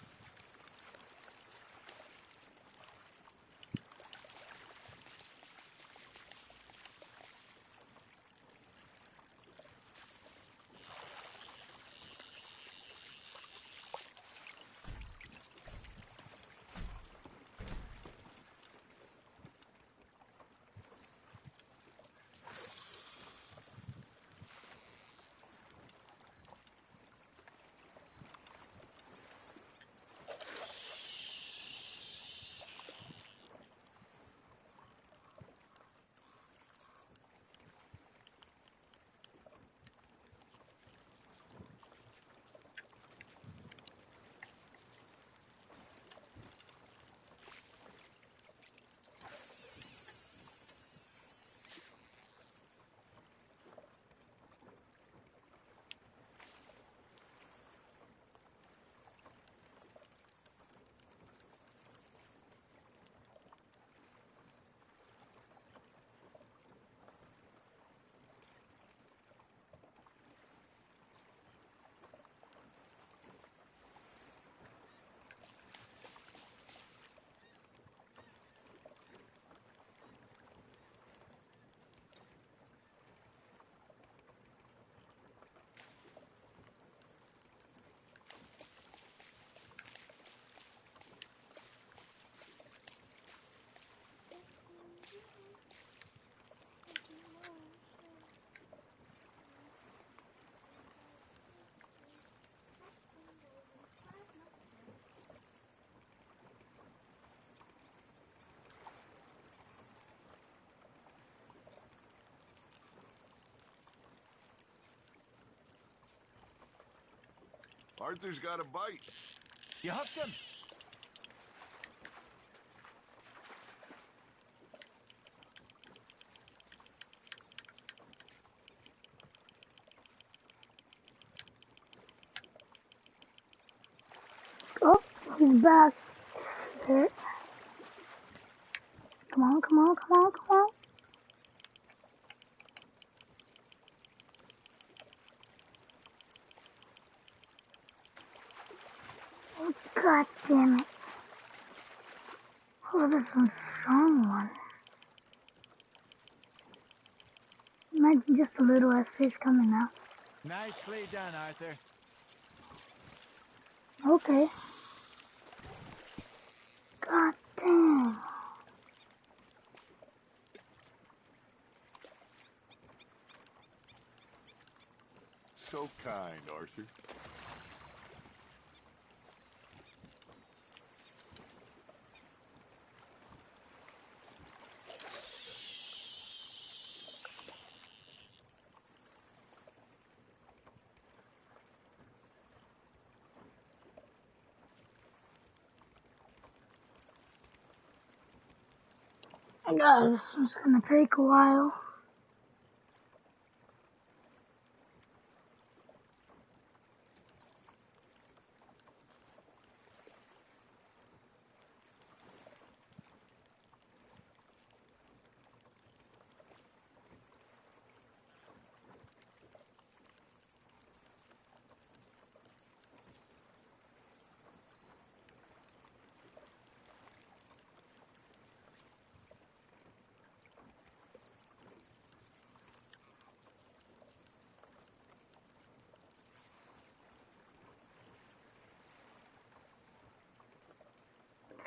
Arthur's got a bite. You hooked him? Oh, he's back. There. Come on, come on, come on, come on. Oh, God damn it. Oh, this one's a strong one. Imagine just a little ass fish coming out. Nicely done, Arthur. Okay. God damn. So kind, Arthur. God, this one's gonna take a while.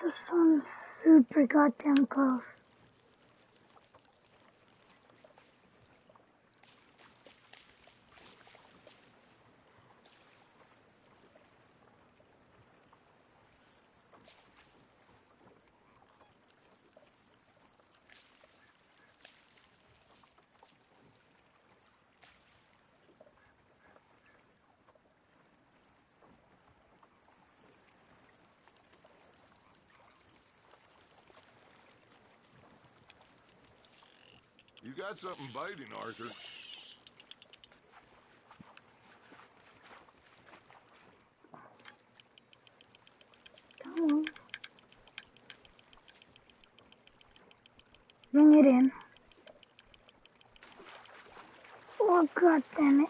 This one's super goddamn close. You got something biting, Arthur. Come on. Bring it in. Oh, God damn it.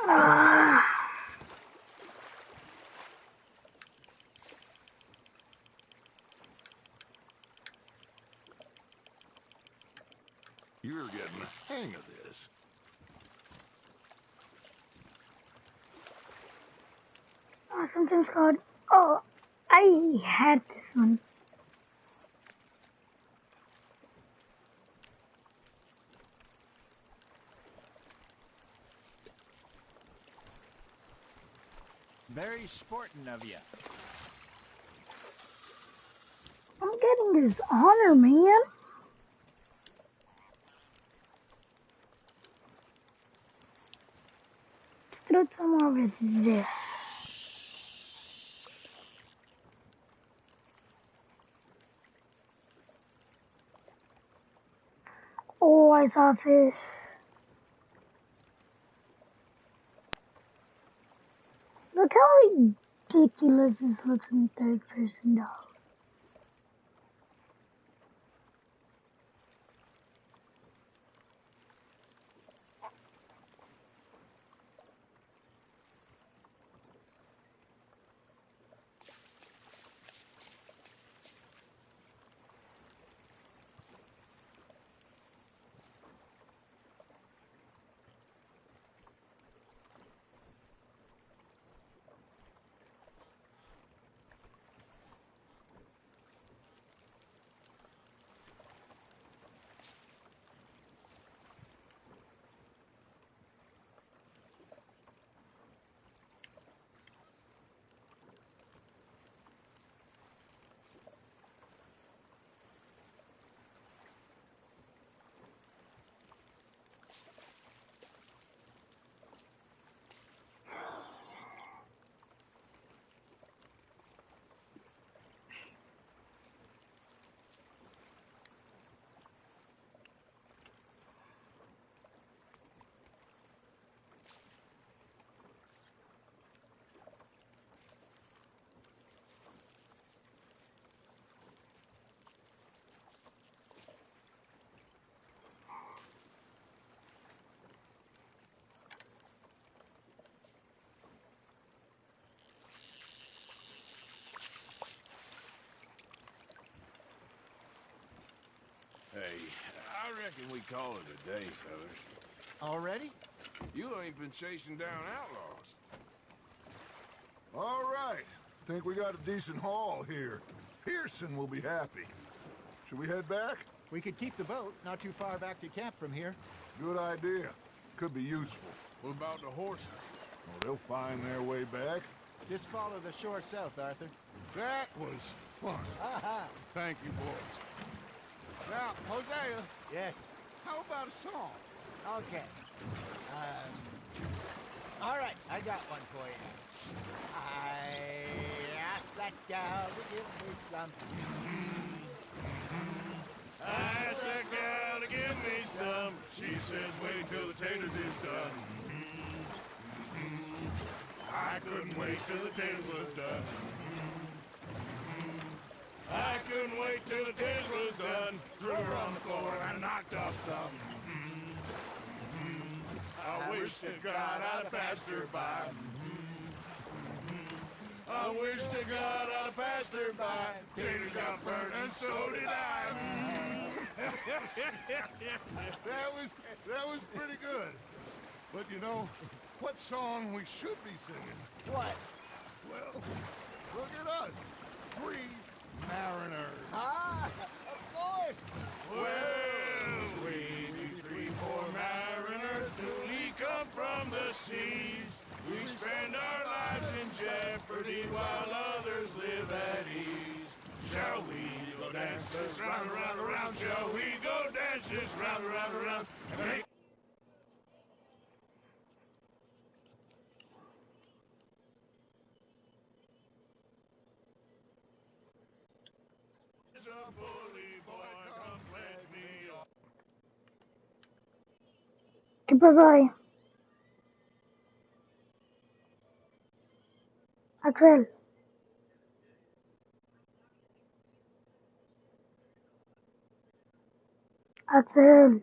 Ah. You're getting the hang of this. Oh, sometimes called. Oh, I had this one. Very sporting of you. I'm getting this honor, man. Throw some over there. Oh, I saw a fish. Look how ridiculous this looks in third person, dog. reckon we call it a day, fellas. Already? You ain't been chasing down outlaws. All right. Think we got a decent haul here. Pearson will be happy. Should we head back? We could keep the boat not too far back to camp from here. Good idea. Could be useful. What about the horses? Well, they'll find their way back. Just follow the shore south, Arthur. That was fun. Aha! Thank you, boys. Now, Hosea. Yes. How about a song? Okay. All right, I got one for you. I asked that gal to give me some. I asked that gal to give me some. She says, wait till the taters is done. I couldn't wait till the taters was done. I couldn't wait till the taters was done. Threw her on the floor and knocked off some. I wish to God I'd passed her by. I wish to God I'd passed her by. Taters got burned and so did I. That was pretty good. But you know, what song we should be singing? What? Well, look at us. 3 mariners. Ah, of course. Well, we be 3 poor mariners, newly come from the seas. We spend our lives in jeopardy while others live at ease. Shall we go dance this round, around, around? Shall we go dance this round, around, around? And make a bully boy, come pledge me all. ¿Qué pasó ahí? Axel. Axel.